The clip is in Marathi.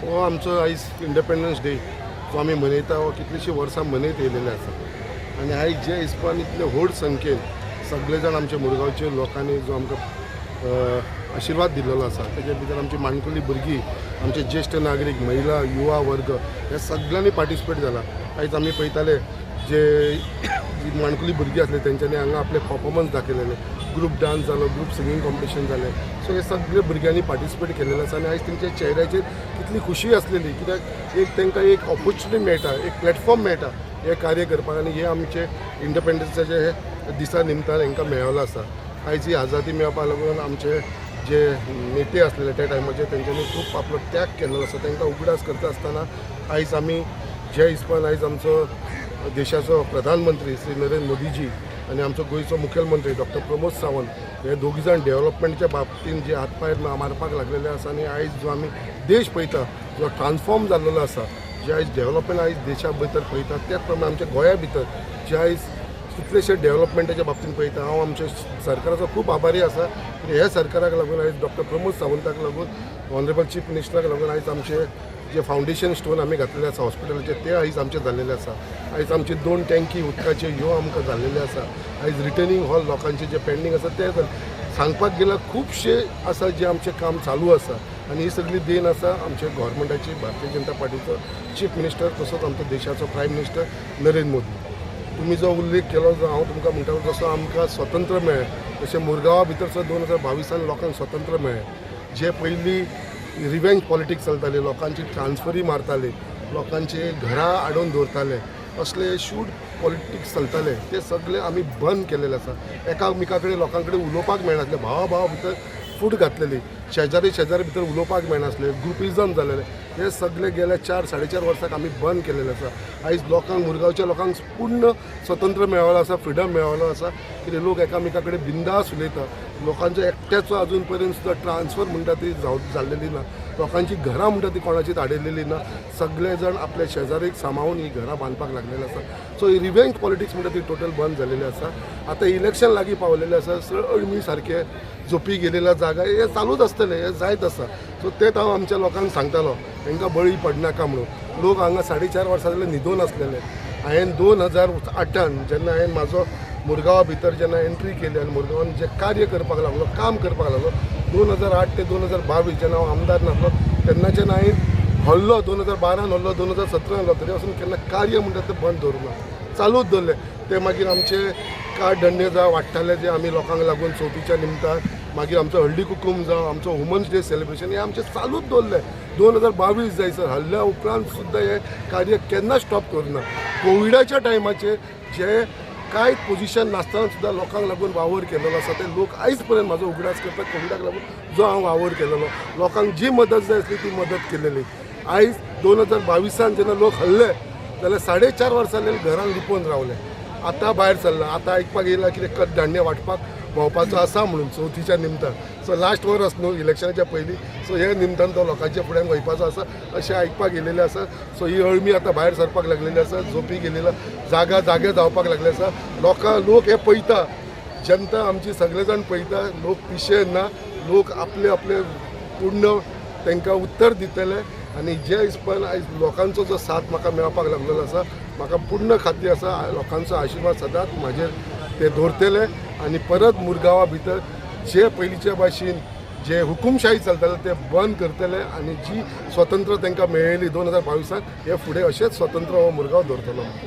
हो आमचो आयज इंडिपेंडन्स डे जो आमी मनयता हो कितलींशीं वर्सां मनयत येयलेले आसा आनी आयज जे हिसपान इतले व्हड संख्येन सगळे जाण आमच्या मुरगांवचे लोकांनी जो आमकां आशिर्वाद दिल्लो आसा तेजे भितर आमची माणकुली भुरगीं आमचे ज्येश्ठ नागरीक महिला युवा वर्ग हे सगळ्यांनी पार्टिसिपेट जाला। आयज आमी पळयताले जे माणकुली भुरगीं आसले तेंच्यांनी हांगा आपले परफॉर्मन्स दाखयलेले, ग्रूप डान्स जालो, ग्रूप सिंगींग कॉम्पिटिशन जालें। सो हे सगळे भुरग्यांनी पार्टिसिपेट केलेले आसा आनी आयज तेंच्या चेहऱ्याचेर कितली खुशी आसलेली कित्याक एक तांकां एक ऑपॉर्च्युनिटी मेळटा, एक प्लॅटफॉर्म मेळटा हे कार्य करपाक आनी हे आमचे इंडिपेंडन्साचे हे दिसा निमतान हांकां मेळ्ळो आसा। आयज ही आजादी मेळपा लागून आमचे जे नेते आसलेले त्या टायमाचेर तेंच्यांनी खूब आपलो त्याग केल्लो आसा। तांकां उगडास करता आसतना आयज आमी जे हिसपान आयज आमचो देशाचो प्रधानमंत्री श्री नरेंद्र मोदीजी आनी आमचो गोंयचो मुखेलमंत्री डॉक्टर प्रमोद सावंत हे दोगी जाण डेव्हलपमेंटच्या बाबतीन जे हातपाय मारपाक लागलेले आसा आनी आयज जो आमी देश पळयता जो ट्रान्सफॉर्म जाल्लो आसा, जे आयज डेव्हलपमेंट आयज देशा भितर पळयता त्याच प्रमाणे आमच्या गोंया भितर जे आयज कितलेशे डेव्हलपमेंटाच्या बाबतीन पळयता हांव आमच्या सरकाराचो खूब आभारी आसा। हे सरकाराक लागून आयज डॉक्टर प्रमोद सावंताक लागून ऑनरेबल चीफ मिनिस्टराक लागून आयज आमचे जे फावंडेशन स्टोन आमी घातलेले आसा हॉस्पिटलाचे ते आयज आमचे जाल्लेले आसा। आयज आमची 2 टँकी उदकाचे ह्यो आमकां जाल्लेले आसा। आयज रिटर्निंग हॉल लोकांचे जे पेंडींग आसा ते सांगपाक गेल्यार खुबशे आसा जे आमचें काम चालू आसा आनी ही सगळी देण आसा आमच्या गोव्हर्मेंटाची, भारतीय जनता पार्टीचो चीफ मिनिस्टर तसोच आमच्या देशाचो प्रायम मिनिस्टर नरेंद्र मोदी। तुम्ही जो उल्लेख केलो जो हांव तुमकां म्हणटालो जसो आमकां स्वतंत्र मेळ्ळें तशें मुरगांवा भितर 2022 लोकांक स्वतंत्र मेळ्ळें। जे पयलीं रिवेंज पॉलिटिक्स चलताले, लोकांची ट्रान्सफरी मारताले, लोकांचे घरां आडोवन दवरताले, असले शूड पॉलिटिक्स चलताले ते सगळे आमी बंद केलेले आसा। एकामेका कडेन लोकां कडेन उलोवपाक मेळनासलें, भावा भितर फूट घातलेली, शेजारी भितर उलोवपाक मेळनासलें, ग्रुपिजम जालेले हे सगळे गेल्या 4-4.5 वर्सांक आमी बंद केलेले आसा। आयज लोकांक मुरगांवच्या लोकांक पूर्ण स्वतंत्र मेळ्ळो आसा, फ्रिडम मेळ्ळो आसा कितें लोक एकामेका कडेन बिंदास उलयता। लोकांचो एकट्याचो अजून पर्यंत सुद्दां ट्रान्सफर म्हणटा ती जाल्लेली ना, लोकांची घरां म्हणटा ती कोणाचीच आडिल्लेली ना, सगळे जाण आपल्या शेजारीक सांबाळून ही घरां बांदपाक लागलेले आसा। सो ही रिवेंज पॉलिटिक्स म्हणटा ती टोटल बंद जाल्लेली आसा। आतां इलेक्शन लागीं पावलेलें आसा, अळमी सारखे झोपी गेलेल्या जागा हे चालूच आसतले, हे जायत आसा। सो तेच हांव आमच्या लोकांक सांगतालो तांकां बळी पडनाका म्हणून। लोक हांगा 4.5 वर्सां जाले न्हिदून आसलेले। हांवें 2008 जेन्ना हांवें म्हाजो मुरगांवा भितर जेन्ना एंट्री केली आनी मुरगांवान जे कार्य करपाक लागलो, काम करपाक लागलो 2008 ते 2022 जेन्ना हांव आमदार नासलो तेन्नाच्यान हांवें हल्लो 2012 हल्लो 2017 हल्लो तरी पासून केन्ना कार्य म्हणटा तें बंद दवरूंक ना, चालूच दवरलें। ते मागीर आमचे काळधंडे जावं वाडटाले जे आमी लोकांक लागून चवथीच्या निमतान, मागीर आमचो हळदी कुकूम जावं, आमचो वुमन्स डे सेलिब्रेशन हे आमचे चालूच दवरले। 2022 जायसर हल्ल्या उपरांत सुद्दां हे कार्य केन्ना स्टॉप करूना। कोविडाच्या टायमाचेर जे कांय पोजिशन नासतना सुद्दां लोकांक लागून वावर केलेलो आसा ते लोक आयज पर्यंत म्हाजो उगडास करता कोविडाक लागून जो हांव वावर केलेलो, लोकांक जी मदत जाय आसली ती मदत केलेली। आयज 2022 जेन्ना लोक हल्ले जाल्यार 4.5 वर्सां घरान लिपोवन रावले, आतां भायर सरला, आतां आयकपाक येयला कितें धान्य वांटपाक भोंवपाचो आसा म्हणून चवथीच्या निमतान। सो लास्ट वर्स न्हू इलेक्शनाच्या पयलीं, सो हे निमतान तो लोकांच्या फुड्यान वयपाचो आसा अशें आयकपाक येयलेलें आसा। सो ही अळमी आतां भायर सरपाक लागलेली आसा, झोपी गेलेला जागे जावपाक लागले आसा। लोक हे पळयता, जनता आमची सगळे जाण पळयता, लोक पिशे ना, लोक आपले पूर्ण तांकां उत्तर दितले आनी जे हिसपान आयज लोकांचो जो साथ म्हाका मेळपाक लागलेलो आसा, म्हाका पूर्ण खात्री आसा लोकांचो आशिर्वाद सदांच म्हाजेर ते दवरतले आनी परत मुरगांवा भितर जे पयलींच्या भाशेन जे हुकुमशाही चलताले ते बंद करतले आनी जी स्वतंत्र तांकां मेळयली 2022 हे फुडें अशेंच स्वतंत्र हो मुरगांव दवरतलो।